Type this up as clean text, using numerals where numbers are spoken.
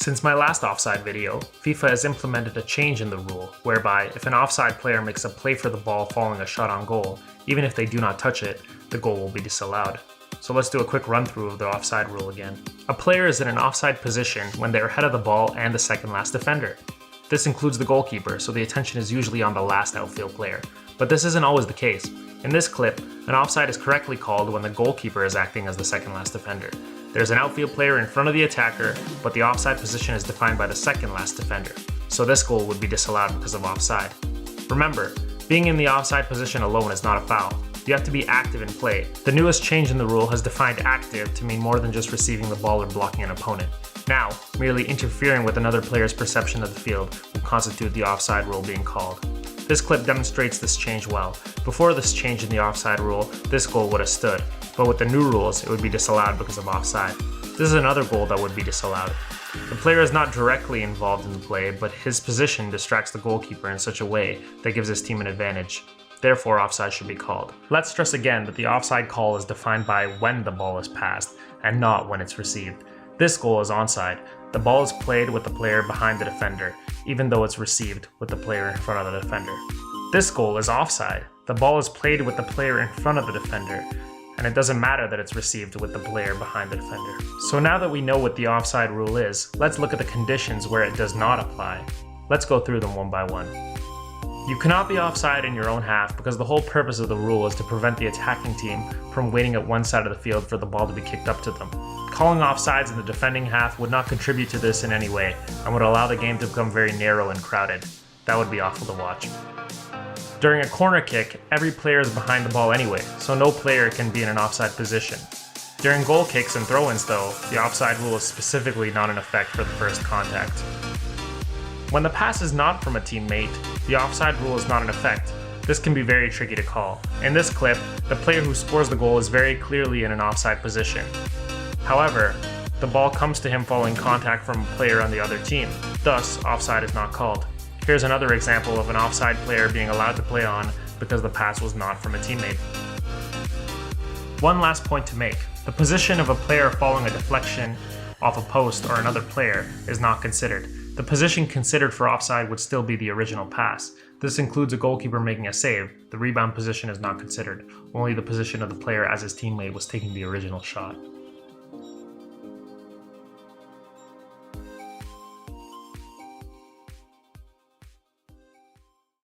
Since my last offside video, FIFA has implemented a change in the rule, whereby if an offside player makes a play for the ball following a shot on goal, even if they do not touch it, the goal will be disallowed. So let's do a quick run through of the offside rule again. A player is in an offside position when they are ahead of the ball and the second last defender. This includes the goalkeeper, so the attention is usually on the last outfield player. But this isn't always the case. In this clip, an offside is correctly called when the goalkeeper is acting as the second last defender. There's an outfield player in front of the attacker, but the offside position is defined by the second last defender. So this goal would be disallowed because of offside. Remember, being in the offside position alone is not a foul. You have to be active in play. The newest change in the rule has defined active to mean more than just receiving the ball or blocking an opponent. Now, merely interfering with another player's perception of the field will constitute the offside rule being called. This clip demonstrates this change well. Before this change in the offside rule, this goal would have stood, but with the new rules, it would be disallowed because of offside. This is another goal that would be disallowed. The player is not directly involved in the play, but his position distracts the goalkeeper in such a way that gives his team an advantage. Therefore, offside should be called. Let's stress again that the offside call is defined by when the ball is passed, and not when it's received. This goal is onside. The ball is played with the player behind the defender, even though it's received with the player in front of the defender. This goal is offside. The ball is played with the player in front of the defender, and it doesn't matter that it's received with the player behind the defender. So now that we know what the offside rule is, let's look at the conditions where it does not apply. Let's go through them one by one. You cannot be offside in your own half because the whole purpose of the rule is to prevent the attacking team from waiting at one side of the field for the ball to be kicked up to them. Calling offsides in the defending half would not contribute to this in any way and would allow the game to become very narrow and crowded. That would be awful to watch. During a corner kick, every player is behind the ball anyway, so no player can be in an offside position. During goal kicks and throw-ins though, the offside rule is specifically not in effect for the first contact. When the pass is not from a teammate, the offside rule is not in effect. This can be very tricky to call. In this clip, the player who scores the goal is very clearly in an offside position. However, the ball comes to him following contact from a player on the other team. Thus, offside is not called. Here's another example of an offside player being allowed to play on because the pass was not from a teammate. One last point to make. The position of a player following a deflection off a post or another player is not considered. The position considered for offside would still be the original pass. This includes a goalkeeper making a save. The rebound position is not considered. Only the position of the player as his teammate was taking the original shot.